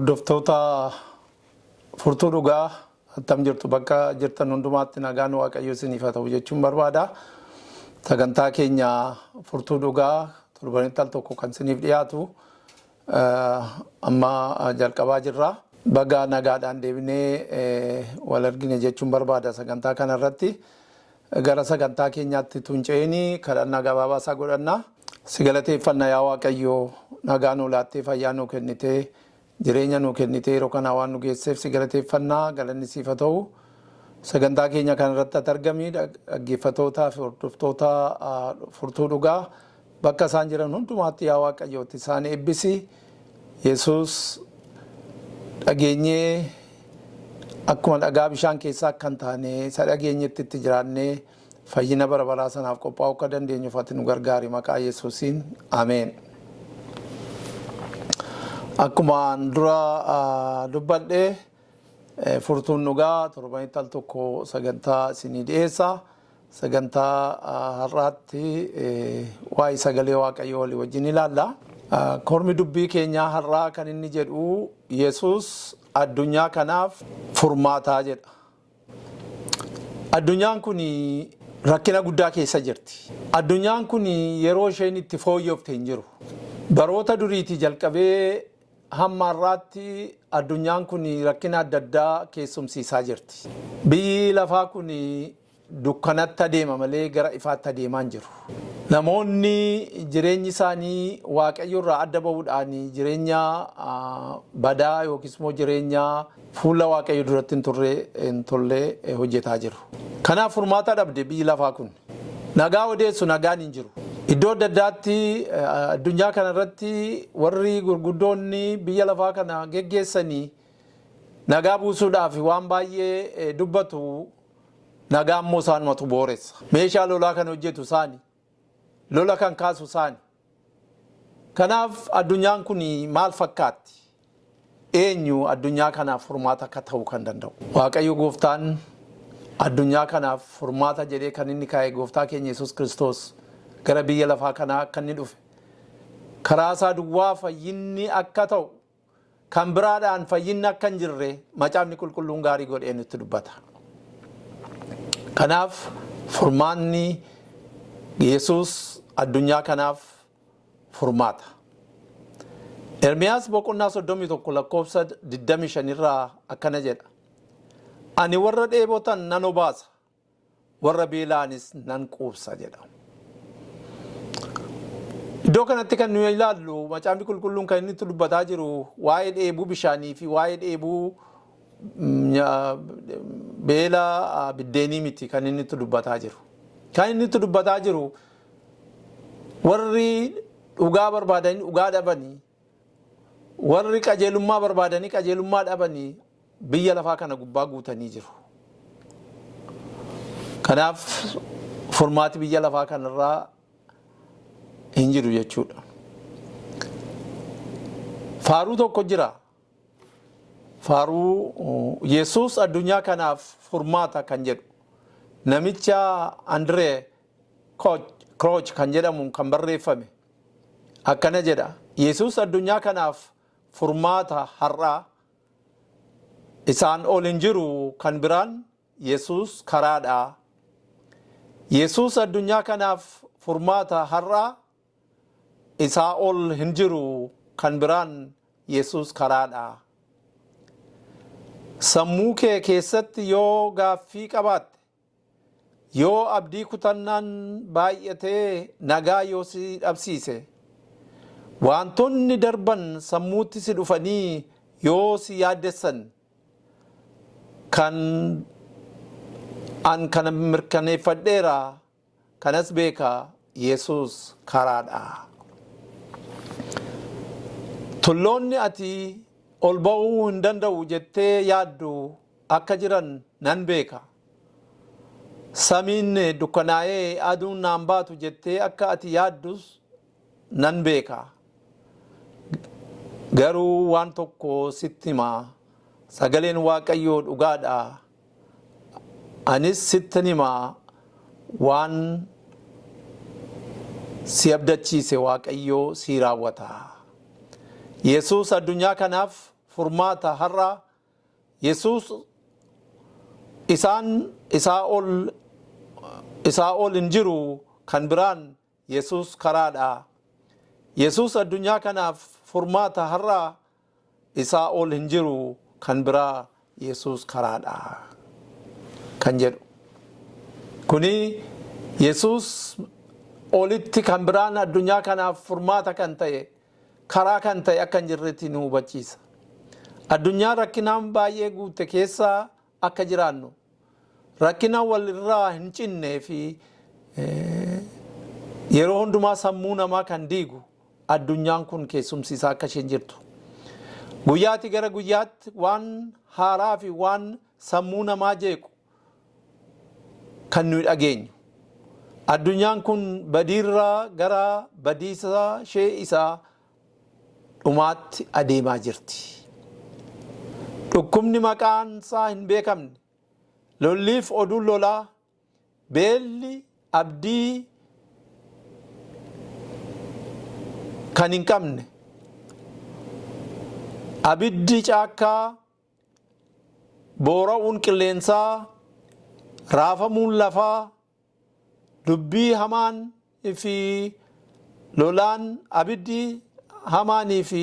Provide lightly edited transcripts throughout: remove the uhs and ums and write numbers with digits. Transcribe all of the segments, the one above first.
Hordoftoota furtuu dhugaa attam jirtu bakka jirtan hundumaatti nagaan Waaqayyo isiniif haa ta'u jechuun barbaada. Sagantaa keenya furtuu dhugaa torbanitti al tokko kan isiniif dhiyaatu amma jalqabaa jirra. Baga nagaadhaan deebinee wal argine jechuun barbaada sagantaa kanarratti. Gara sagantaa keenyaatti tuunceeni kadhannaa gabaabaa isaa godhanna. Si galateeffanna yaa Waaqayyo nagaa nuu laattee fayyaa nuu kennitee jireenya nuu kennitee yeroo kana waan nu geesseef si galateeffannaa galanni siif haa ta'u. Sagantaa keenya kanarratti argamii dhaggeeffattootaa fi hordoftoota furtuu dhugaa bakka isaan jiran hundumaatti yaa Waaqayyootti isaan eebbisi. Yesuus dhageenyee akkuma dhagaa bishaan keessaa akkan taane isa dhageenyetti itti jiraannee fayyina bara baraa sanaaf qophaa'uu akka dandeenyuuf ati nu gargaari maqaa Yesuusiin ameen. Akkuma dura dubbadhe furtuun dhugaa torbanitti al tokko sagantaa isinii dhiyeessa. Sagantaa har'aatti waa'ee sagalee Waaqayyoo walii wajjin ilaalla. Kormi dubbii keenyaa har'aa kan inni jedhu Yesuus addunyaa kanaaf furmaataa jedha. Addunyaan kun rakkina guddaa keessa jirti. Addunyaan kun yeroo isheen itti fooyyofte hin jiru. Baroota duriitii jalqabee hamma har'aatti addunyaan kun rakkina adda addaa keessumsiisaa jirti. Biyyi lafaa kun dukkanatti adeema malee gara ifaatti adeemaa hin jiru. Namoonni jireenyi isaanii Waaqayyo irraa adda bahuudhaan jireenya badaa yookiis immoo jireenya fuula Waaqayyo duratti hin tolle hojjetaa jiru. Kanaaf furmaata dhabde biyyi lafaa kun. Nagaa odeessu nagaan hin jiru. Iddoo adda addaatti addunyaa kanarratti warri gurguddoonni biyya lafaa kana geggeessanii nagaa buusuudhaaf waan baay'ee dubbatu. Nagaa immoo isaanumatu booressa. Meeshaa lolaa kan hojjetu isaani. Lola kan kaasu isaani. Kanaaf addunyaan kun maal fakkaatti? Eenyu addunyaa kanaaf furmaata akka ta'uu kan danda'u? Waaqayyo gooftaan addunyaa kanaaf furmaata jedhee kan inni kaa'e gooftaa keenya Yesuus Kiristoos gara biyya lafaa kanaa akka inni dhufe. Karaa isaa duwwaa fayyinni akka ta'u kan biraadhaan fayyinni akka hin jirre macaafni qulqulluun gaarii godhee nutti dubbata. Kanaaf furmaanni Yesuus addunyaa kanaaf furmaata. Ermiyaas boqonnaa 31 lakkoofsa 25 irraa akkana jedha. Ani warra dheebotan nan obaasa, warra beela'anis nan quubsa jedha. Iddoo kanatti kan nuyi ilaallu macaafni qulqulluun kan inni itti dubbataa jiru waa'ee dheebuu bishaanii fi waa'ee dheebuu beela biddeenii miti kan inni itti dubbataa jiru. Kan inni itti dubbataa jiru warri dhugaa barbaadanii dhugaa dhabanii, warri qajeelummaa barbaadanii qajeelummaa dhabanii biyya lafaa kana gubbaa guutanii jiru. Kanaaf furmaati biyya lafaa kanarraa hin jiru jechuudha. Faaruu tokko jira. Faaruu Yesuus addunyaa kanaaf furmaata kan jedhu. Namicha Andree Kroch kan jedhamu kan barreeffame akkana jedha. Yesuus addunyaa kanaaf furmaata har'aa isaan ol hin jiru kan biraan Yesuus karaadha. Yesuus addunyaa kanaaf furmaata har'aa isaa ol hin jiru kan biraan Yesuus karaadha. Sammuu kee keessatti yoo gaaffii qabaatte, yoo abdii kutannaan baay'atee nagaa yoo si dhabsiise, wantoonni darban sammuutti si dhufanii yoo si yaaddessan, kan an kana mirkaneeffadheera kanas beeka Yesuus karaadha. Tulloonni ati ol ba'uu hin danda'u jettee yaaddu akka jiran nan beeka. Samiin dukkanaa'ee aduun naan baatu jettee akka ati yaaddus nan beeka. Garuu waan tokko sitti himaa, sagaleen Waaqayyoo dhugaadha. Anis sitti himaa waan si abdachiise Waaqayyoo si raawwata. Yesuus addunyaa kanaaf furmaata har'a Yesuus isaa ol hin jiru kan biraan Yesuus karaadha. Yesuus addunyaa kanaaf furmaata har'a isaa ol hin jiru kan biraa Yesuus karaadha kan jedhu. Kuni Yesuus olitti kan biraan addunyaa kanaaf furmaata kan ta'e karaa kan ta'e akka hin jirretti nu hubachiisa. Addunyaan rakkinaan baay'ee guute keessa akka jiraannu rakkina walirraa hin cinnee fi yeroo hundumaa sammuu namaa kan diigu addunyaan kun keessumsiisaa akka isheen jirtu. Guyyaatti gara guyyaatti waan haaraa fi waan sammuu namaa jeequ kan nuyi dhageenyu. Addunyaan kun badiirraa gara badiisa ishee isaa dhumaatti adeemaa jirti. Dhukkubni maqaan isaa hin beekamne, lolliif oduun lolaa, beelli abdii kan hin qabne, abiddi caakkaa, boora'uun qilleensaa, raafamuun lafaa, dubbii hamaan fi lolaan abiddi hamaanii fi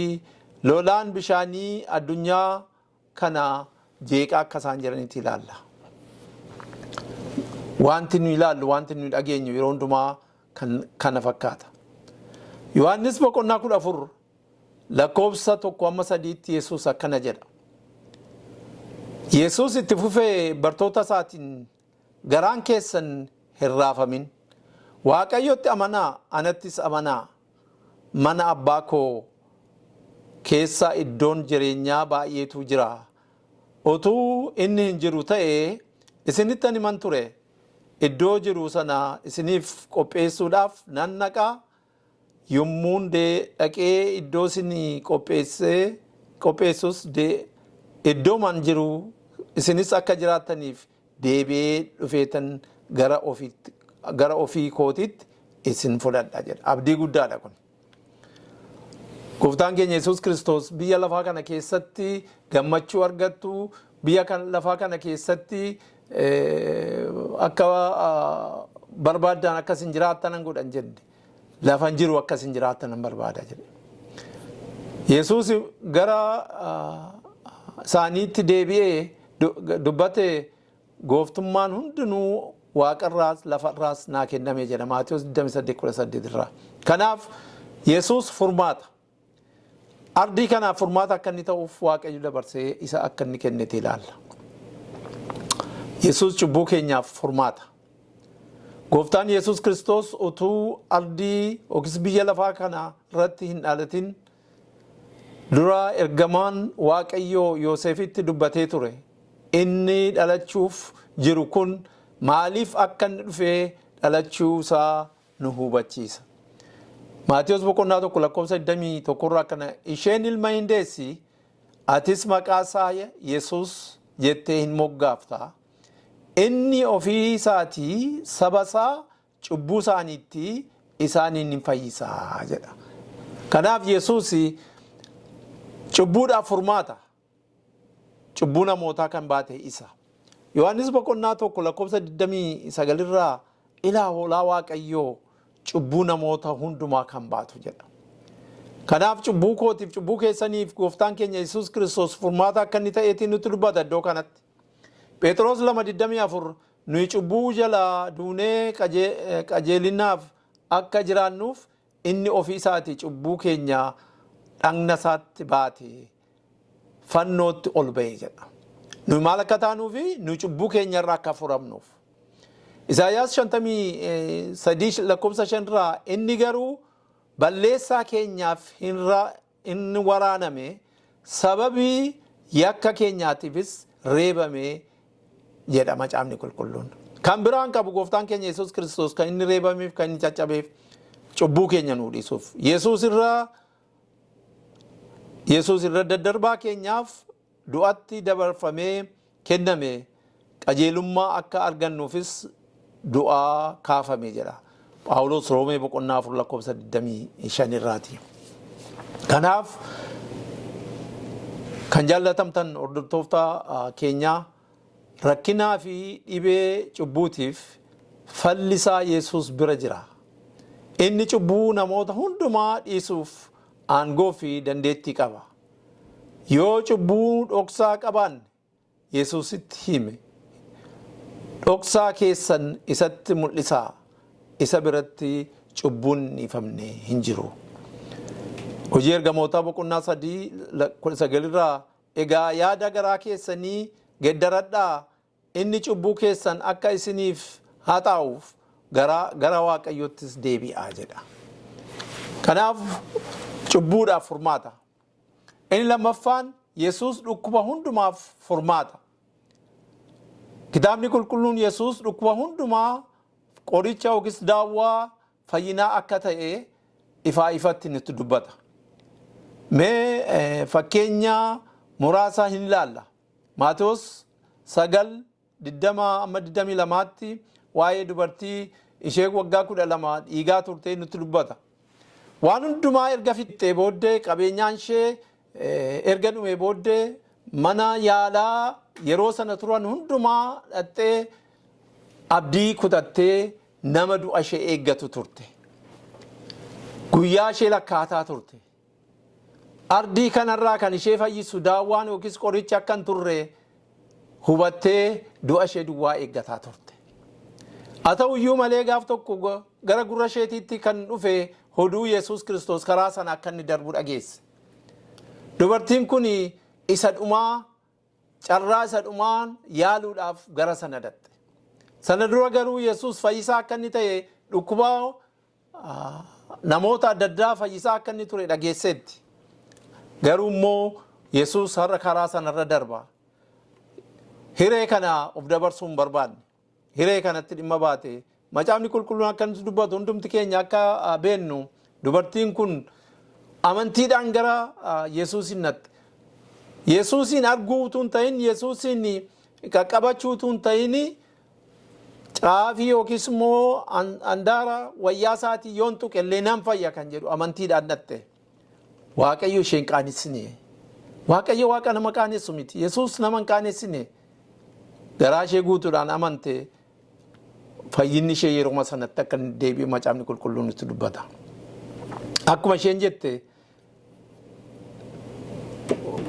lolaan bishaanii addunyaa kana jeeqaa akka isaan jiranitti ilaalla. Wanti nu ilaallu, wanti nu dhageenyu yeroo hundumaa kana fakkaata. Yohaannis boqonnaa 14 lakkoofsa 1-3 Yesuus akkana jedha. Yesuus itti fufee bartoota isaatiin garaan keessan hin raafamin. Waaqayyotti amanaa, anattis amanaa. Mana abbaa koo keessa iddoon jireenyaa baay'eetu jira. Otuu inni hin jiru ta'ee isinitti himan ture. Iddoo jiru sana isiniif qopheessuudhaaf nan dhaqaa. Yommuun dhaqee iddoo isinii qopheessus iddoo man jiru isinis akka jiraataniif deebi'ee dhufeetan gara ofii kootitti isin fudhadha jedha. Abdii guddaadha kun. Gooftaan keenya Yesuus Kiristoos biyya lafaa kana keessatti gammachuu argattu, biyya lafaa kana keessatti akka barbaadan akkasin jiraatan godhan jedhe. Lafan jiru akkasin jiraatan barbaada jedhe. Yesuus gara isaaniitti deebi'ee dubbate gooftummaan hundinuu waaqarraas lafarraas naa kenname jedha Maatiyos 28:18 irraa. Kanaaf Yesuus furmaata. Ardii kanaaf furmaata akka inni ta'uuf Waaqayyo dabarsee isa akka inni kennete ilaalla. Yesuus cubbuu keenyaaf furmaata. Gooftaan Yesuus Kiristoos utuu ardii yookiis biyya lafaa kana irratti hin dhalatin dura ergamaan Waaqayyoo Yoosefitti dubbatee ture. Inni dhalachuuf jiru kun maaliif akka inni dhufee dhalachuu isaa nu hubachiisa. Maatiyos boqonnaa 1:21 irraa kana isheen ilma hin deessi, atis maqaa isaa Yesuus jettee hin moggaafta. Inni ofii isaatii saba isaa cubbuu isaaniitti isaaniin hin fayyisaa jedha. Kanaaf Yesuus cubbuudhaaf furmaata. Cubbuu namootaa kan baate isa. Yohaannis boqonnaa 1:29 irraa ilaa hoolaa Waaqayyoo cubbuu namoota hundumaa kan baatu jedha. Kanaaf cubbuu kootiif cubbuu keessaniif gooftaan keenya Yesuus Kiristoos furmaata akka inni ta'eetiin nutti dubbata iddoo kanatti. Phexros 2:24 nuyi cubbuu jala duunee qajeelinaaf akka jiraannuuf inni ofii isaatii cubbuu keenya dhagna isaatti baate fannootti ol ba'e jedha. Nuyi maal akka taanuufi nuyi cubbuu keenya irraa akka furamnuuf. Isaayyaas 53:5 irraa inni garuu balleessaa keenyaaf hin waraaname sababii yakka keenyaatiifis reebame jedha macaafni qulqulluun. Kan biraan qabu gooftaan keenya Yesuus Kiristoos kan inni reebameef kan inni caccabeef cubbuu keenya nuu dhiisuuf. Yesuus irra daddarbaa keenyaaf du'atti dabarfamee kenname qajeelummaa akka argannuufis du'aa kaafame jedha. Phaawulos Roomee boqonnaa 4:25 irraati. Kanaaf Kan jaallatamtan hordoftoota keenyaa rakkinaa fi dhibee cubbuutiif fallisaa Yesuus bira jira. Inni cubbuu namoota hundumaa dhiisuuf aangoo fi dandeettii qaba. Yoo cubbuu dhoksaa qabaanne Yesuusitti hime. Dhoksaa keessan isatti mul'isaa. Isa biratti cubbuun dhiifamne hin jiru. Hojii ergamootaa boqonnaa 3:9 egaa yaada garaa keessanii geddaradhaa inni cubbuu keessan akka isiniif haa ta'uuf gara Waaqayyottis deebi'aa jedha. Kanaaf cubbuudhaaf furmaata. Inni lammaffaan Yesuus dhukkuba hundumaaf furmaata. Kitaabni qulqulluun Yesuus dhukkuba hundumaa qoricha yookiis daawwaa fayyinaa akka ta'e ifatti nutti dubbata. Mee fakkeenya muraasa hin ilaalla. Maatewos 9:20-22tti waa'ee dubartii ishee waggaa 12 dhiigaa turte nutti dubbata. Waan hundumaa erga fixxee booddee qabeenyaan ishee erga dhume booddee mana yaalaa yeroo sana turan hundumaa dhattee abdii kutattee nama du'a ishee eeggatu turte. Guyyaa ishee lakkaataa turte. Ardii kanarraa kan ishee fayyisu daawwaan yookiis qorichi akka hin turre hubattee du'a ishee duwwaa eeggataa turte. Haa ta'u iyyuu malee gaaf tokko gara gurra isheetiitti kan dhufe oduu Yesuus Kiristoos karaa sana akka inni darbu dhageesse. Dubartiin kun isa dhumaa carraa isa dhumaan yaaluudhaaf gara sana dhatte. Sana dura garuu Yesuus fayyisaa akka inni ta'e dhukkuba namoota adda addaa fayyisaa akka inni ture dhageesseetti. Garuu immoo Yesuus har'a karaa sanarra darba. Hiree kana of dabarsuu hin barbaanne. Hiree kanatti dhimma baate. Macaafni qulqulluun akka nuti dubbatu hundumti keenya akka beennu dubartiin kun amantiidhaan gara Yesuusin natte. Yesuusin arguu utuu hin ta'in, Yesuusin qaqqabachuu utuu hin ta'in caafii yookiis immoo handaara wayyaa isaatii yoon tuqellee nan fayya kan jedhu amantiidhaan natte. Waaqayyo isheen qaanessine. Waaqayyo waaqa nama qaanessu miti. Yesuus nama hin qaanessine. Garaa ishee guutuudhaan amante fayyinni ishee yeroo sanatti akka deebi'u macaafni qulqulluun nutti dubbata. Akkuma isheen jette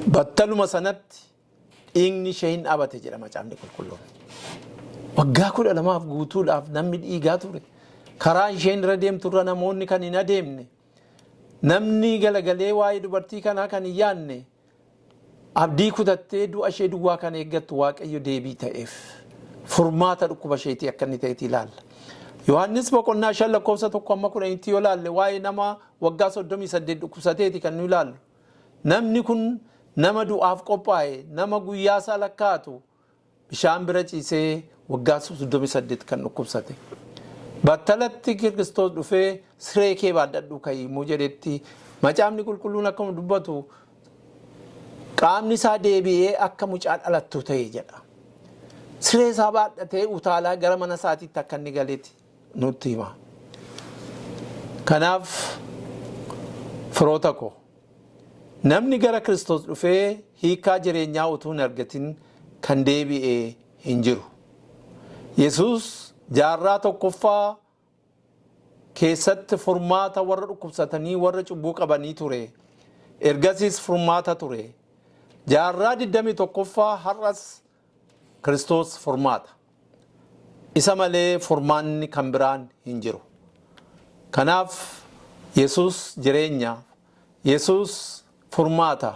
battaluma sanatti dhiigni ishee hin dhaabate jedha macaafni qulqulluun. Waggaa 12 guutuudhaaf namni dhiigaa ture. Karaa isheen irra deemturra namoonni kan hin adeemne. Namni galagalee waa'ee dubartii kanaa kan hin yaadne abdii kutattee du'a ishee duwwaa kan eeggattu Waaqayyo deebii ta'eef furmaata dhukkuba isheetii akka inni ta'etti ilaalla. Yohaannis boqonnaa 5:1-10 yoo ilaalle waa'ee nama waggaa 38 dhukkubsateeti kan nu ilaallu. Namni kun nama du'aaf qophaa'e, nama guyyaa isaa lakkaatu bishaan bira ciisee waggaa 38 kan dhukkubsate. Battalatti Kiristoos dhufee siree kee baadhadhu ka'ii muu jedhetti macaafni qulqulluun akkuma dubbatu qaamni isaa deebi'ee akka mucaa dhalattu ta'e jedha. Siree isaa baadhatee utaalaa gara mana isaatiitti akka inni galeetti nutti hima. Kanaaf firoota koo namni gara Kiristoos dhufee hiikaa jireenyaa utuu hin argatin kan deebi'ee hin jiru. Yesuus jaarraa tokkoffaa keessatti furmaata warra dhukkubsatanii warra cubbuu qabanii ture. Ergasiis furmaata ture. Jaarraa 21ffaa har'as Kiristoos furmaata. Isa malee furmaanni kan biraan hin jiru. Kanaaf Yesuus jireenya, Yesuus furmaata.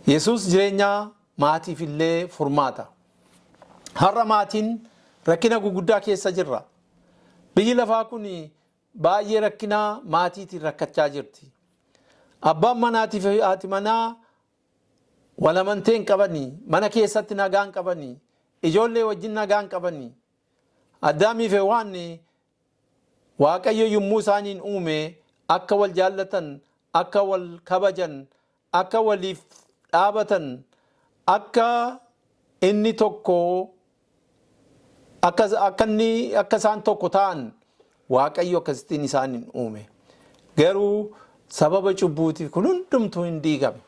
Yesuus jireenya maatiif illee furmaata. Har'a maatiin rakkina guguddaa keessa jirra. Biyyi lafaa kun baay'ee rakkina maatiitiin rakkachaa jirti. Abbaan manaatii fi haati manaa wal amanteen qabanii, mana keessatti nagaan qabanii, ijoollee wajjin nagaan qabanii. Addaamii fi Hewaan Waaqayyo yommuu isaaniin uume akka wal jaallatan, akka wal kabajan, akka waliif dhaabatan, akka inni tokko akka isaan tokko ta'an Waaqayyo akkasittiin isaaniin uume. Garuu sababa cubbuutiif kun hundumtuu hin diigame.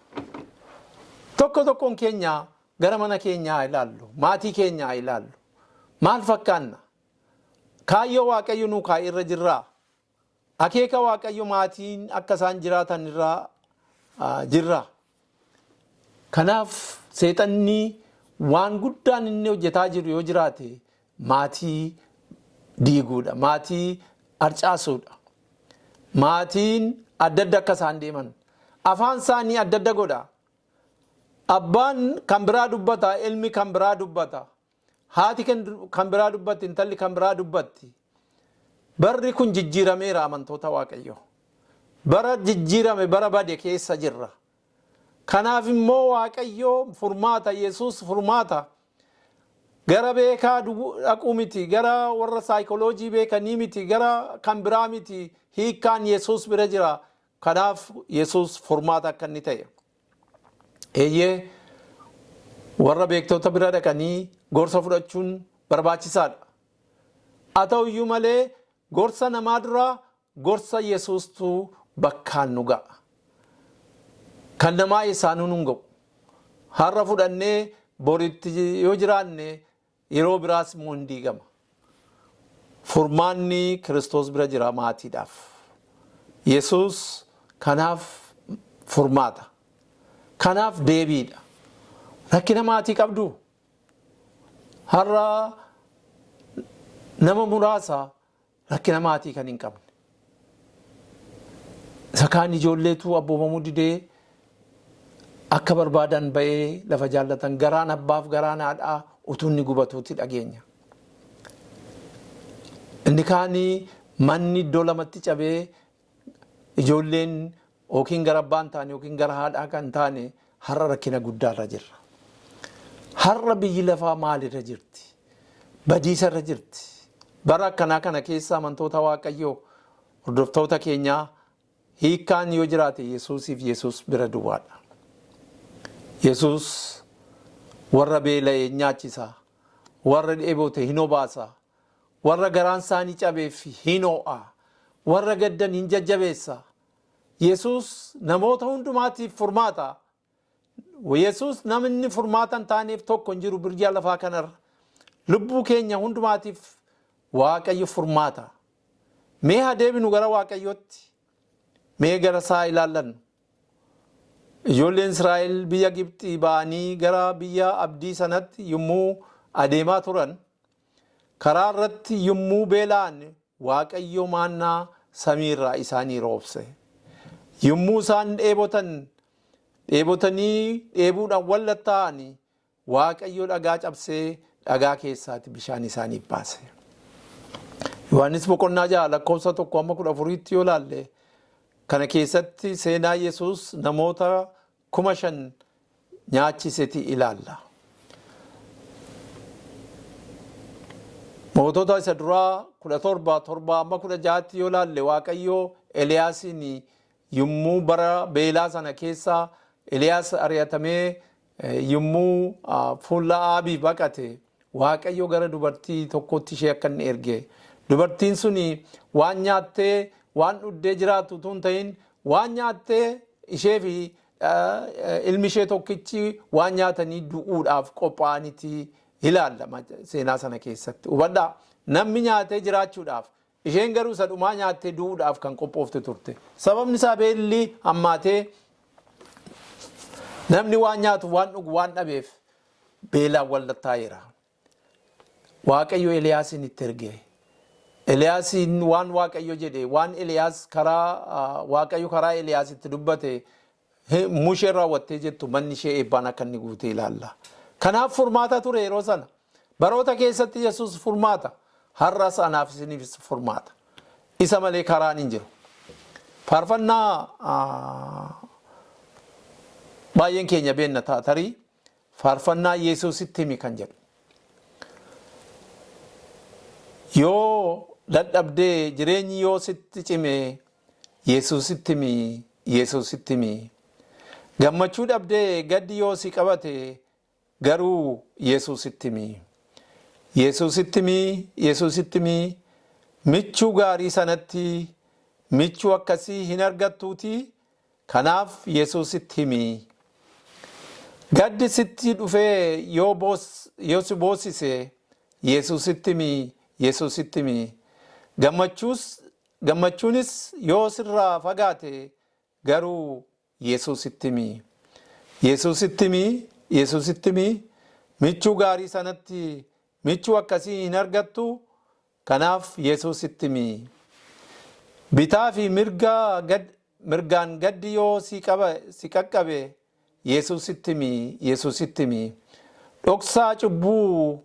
Tokko tokkoon keenya gara mana keenyaa ilaallu, maatii keenyaa ilaallu. Maal fakkaanna? Kaayyoo Waaqayyo nu kaa'e irra jirraa? Akeeka Waaqayyo maatiin akka isaan jiraatan irraa jirraa? Kanaaf seexanni waan guddaan inni hojjetaa jiru yoo jiraate maatii diiguudha, maatii harcaasuudha. Maatiin adda adda akka isaan deeman, afaan isaanii adda adda godha. Abbaan kan biraa dubbata, ilmi kan biraa dubbata, haati kan biraa dubbatti, intalli kan biraa dubbatti. Barri kun jijjiirameera amantoota Waaqayyo. Bara jijjiirame, bara bade keessa jirra. Kanaaf immoo Waaqayyo furmaata, Yesuus furmaata. Gara beekaa dhaquu miti, gara warra saayikooloojii beekanii miti, gara kan biraa miti. Hiikkaan Yesuus bira jira. Kanaaf Yesuus furmaata akka inni ta'e. Eeyyee warra beektota bira dhaqanii gorsa fudhachuun barbaachisaadha. Haa ta'u iyyuu malee gorsa namaa duraa gorsa Yesuustuu bakkaan nu ga'a. Kan namaa eessaanuu nu ga'u. Har'a fudhannee boritti yoo jiraanne yeroo biraas immoo hin diigama. Furmaanni Kiristoos bira jira maatiidhaaf. Yesuus kanaaf furmaata. Kanaaf deebiidha. Rakkina maatii qabdu. Har'a nama muraasa rakkina maatii kan hin qabne. Isa kaan ijoolleetu abboomamuu didee akka barbaadan ba'ee lafa jaallatan garaan abbaaf garaan haadhaa utuu inni gubatuutti dhageenya. Inni kaanii manni iddoo lamatti cabee ijoolleen yookiin gara abbaan taane yookiin gara haadhaa kan taane har'a rakkina guddaarra jirra. Har'a biyyi lafaa maalirra jirti? Badiisarra jirti. Bara akkanaa kana keessa amantoota Waaqayyoo hordoftoota keenyaa hiikkaan yoo jiraate Yesuusiif Yesuus bira duwwaadha. Yesuus warra beela'e nyaachisa, warra dheebote hin obaasa, warra garaan isaanii cabeef hin ho'a, warra gaddan hin jajjabeessa. Yesuus namoota hundumaatiif furmaata. Yesuus namni furmaata hin taaneef tokko hin jiru biyya lafaa kanarra. Lubbuu keenya hundumaatiif Waaqayyo furmaata. Mee haa deebinu gara Waaqayyootti. Mee gara isaa ilaallannu. Ijoolleen Israa'el biyya Gibxii ba'anii gara biyya abdii sanatti yommuu adeemaa turan, karaa irratti yommuu beela'an Waaqayyo maannaa samiirraa isaanii roobse. Yommuu isaan dheebotanii dheebuudhaan wallatta'anii Waaqayyo dhagaa cabsee dhagaa keessaatti bishaan isaanii baase. Yohaannis boqonnaa 6:1-14 yoo laalle kana keessatti seenaa Yesuus namoota 5,000 nyaachiseti ilaalla. Mootota isa duraa 17:7-16 yoo laalle Waaqayyo Eliyaasiin yommuu bara beelaa sana keessa Eliyaas ari'atamee yommuu fuula Aabii baqate Waaqayyo gara dubartii tokkotti ishee akka inni erge. Dubartiin suni waan nyaattee waan dhuddee jiraatu tun ta'in waan nyaattee ishee fi ilmi ishee tokkichi waan nyaatanii du'uudhaaf qophaa'anitti ilaalla seenaa sana keessatti. Hubadhaa namni nyaatee jiraachuudhaaf isheen garuu isa dhumaa nyaattee du'uudhaaf kan qophoofte turte. Sababni isaa beelli hammaatee namni waan nyaatu waan dhugu waan dhabeef beelaan wallattaa'eera. Waaqayyo Eliyaasiin itti erge. Eliyaasiin waan Waaqayyo jedhe waan Eliyaas Waaqayyo karaa Eliyaasitti dubbate mushee raawwattee jettu manni ishee eebbaan akka inni guute ilaalla. Kanaaf furmaata ture yeroo sana. Baroota keessatti Yesuus furmaata. Har'as anaaf isiniifis furmaata. Isa malee karaan hin jiru. Faarfannaa baay'een keenya beenna taatarii faarfannaa Yesuusitti himi kan jedhu. Yoo dadhabdee jireenyi yoo sitti cime Yesuusitti himi, Yesuusitti himi. Gammachuu dhabdee gaddi yoo si qabate garuu Yesuusitti himi. Yesuusitti himi, Yesuusitti himi. Michuu gaarii sanatti michuu akkasii hin argattuuti. Kanaaf Yesuusitti himi. Gaddi sitti dhufee yoo si boosise Yesuusitti himi. Gammachuunis yoo sirraa fagaate garuu Yesuusitti himi. Michuu gaarii sanatti michuu akkasii hin argattu. Kanaaf Yesuusitti himi. Bitaa fi mirgaan gaddi yoo si qaqqabe Yesuusitti himi. Dhoksaa cubbuu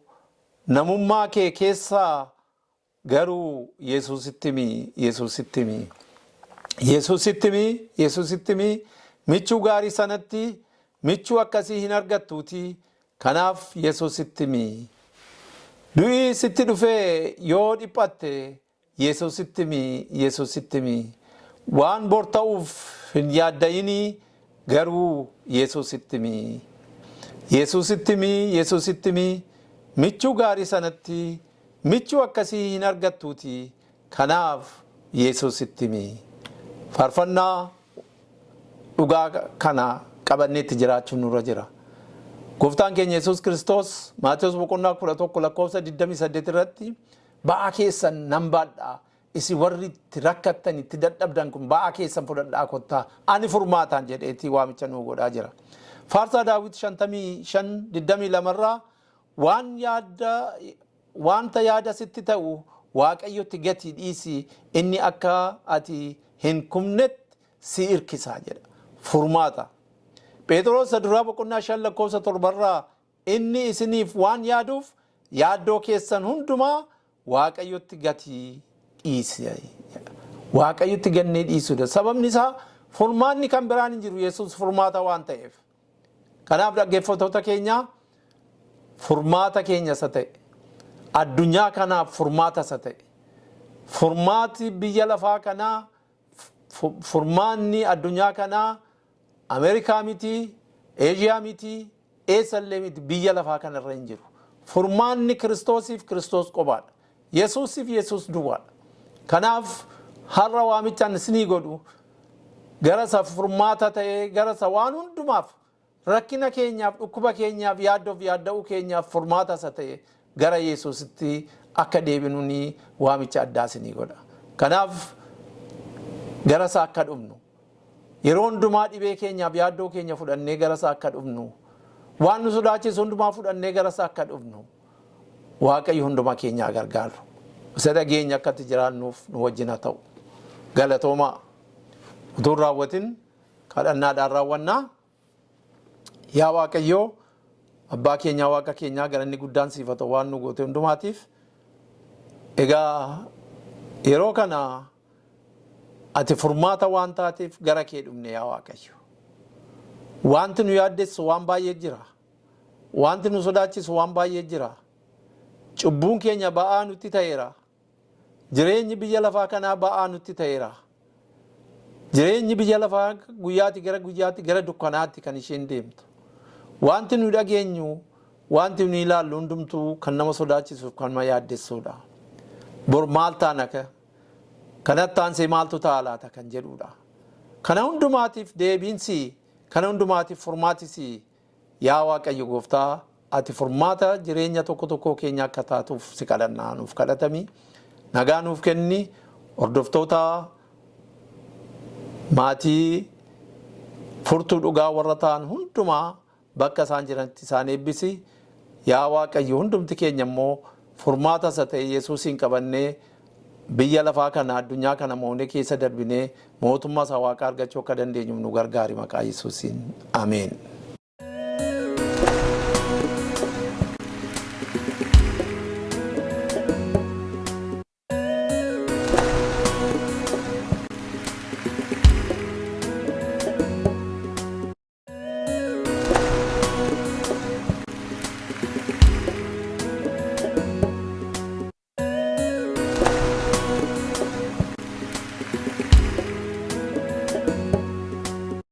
namummaa kee keessaa garuu Yesuusitti himi. Michuu gaarii sanatti michuu akkasii hin argattuuti. Kanaaf Yesuusitti himi. Du'i sitti dhufee yoo dhiphatte Yesuusitti himi. Waan bor ta'uuf hin yaadda'inii garuu Yesuusitti himi. Michuu gaarii sanatti michuu akkasii hin argattuuti. Kanaaf Yesuusitti himi. Faarfannaa dhugaa kana qabanneetti jiraachuun nurra jira. Gooftaan keenya Yesuus Kiristoos Maatewos boqonnaa 11 lakkoofsa 28 irratti ba'aa keessan nan baadhaa isin warri itti rakkattan itti dadhabdan kun ba'aa keessan fudhadhaa kottaa ani furmaataan jedheetii waamicha nuu godhaa jira. Faarsaa Daawit 55:22 irraa wanta yaada sitti ta'u Waaqayyotti gatii dhiisi inni akka ati hin kumnetti si irkisaa jedha. Furmaata. Phexros duraa boqonnaa 5 lakkoofsa 7 irraa inni isiniif waan yaaduuf yaaddoo keessan hundumaa Waaqayyotti gatii dhiisi. Waaqayyotti gannee dhiisuudha. Sababni isaa furmaanni kan biraan hin jiru Yesuus furmaata waan ta'eef. Kanaaf dhaggeeffattoota keenya furmaata keenya isa ta'e addunyaa kanaaf furmaata isa ta'e furmaati biyya lafaa kanaa furmaanni addunyaa kanaa Ameerikaa miti, Eeshiyaa miti, eessallee miti biyya lafaa kanarra hin jiru. Furmaanni Kiristoosiif Kiristoos qobaadha. Yesuusiif Yesuus duwwaadha. Kanaaf har'a waamichaan isinii godhu gara isa furmaata ta'ee gara isa waan hundumaaf rakkina keenyaaf dhukkuba keenyaaf yaadda'uu keenyaaf furmaata isa ta'e gara Yesuusitti akka deebinuuni waamicha addaa isinii godha. Kanaaf gara isa akka dhufnu yeroo hundumaa dhibee keenyaaf yaaddoo keenya fudhannee gara isa akka dhufnu waan nu sodaachisu hundumaa fudhannee gara isa akka dhufnu Waaqayyo hundumaa keenyaa gargaaru. Isa dhageenya akkatti jiraannuuf nu wajjin haa ta'u. Galatoomaa utuu raawwatin kadhannaadhaan raawwannaa. Yaa Waaqayyoo abbaa keenyaa waaqa keenyaa galanni guddaan siif haa ta'u waan nu goote hundumaatiif. Egaa yeroo kana ati furmaata waan taateef gara kee dhufne yaa Waaqayyo. Wanti nu yaaddessu waan baay'ee jira. Wanti nu sodaachisu waan baay'ee jira. Cubbuun keenya ba'aa nutti ta'eera. Jireenyi biyya lafaa kanaa ba'aa nutti ta'eera. Jireenyi biyya lafaa guyyaatti gara dukkanaatti kan isheen deemtu. Wanti nu dhageenyu, wanti nu ilaallu hundumtuu kan nama sodaachisuuf kan nama yaaddessuudha. Bor maal taana kanatti aansee maaltu ta'a laata kan jedhuudha. Kana hundumaatiif deebiinsi, kana hundumaatiif furmaatisi yaa Waaqayyo Gooftaa ati furmaata jireenya tokko keenya akka taatuuf si kadhannaa nuuf kadhatami. Nagaa nuuf kenni hordoftoota maatii furtuu dhugaa warra ta'an hundumaa bakka isaan jiranitti isaan eebbisi. Yaa Waaqayyo hundumti keenya immoo furmaata isa ta'e Yesuusiin qabannee biyya lafaa kana addunyaa kana moonee keessa darbinee mootummaa isaa Waaqaa argachuu akka dandeenyu nu gargaari maqaa Yesuusiin. Ameen.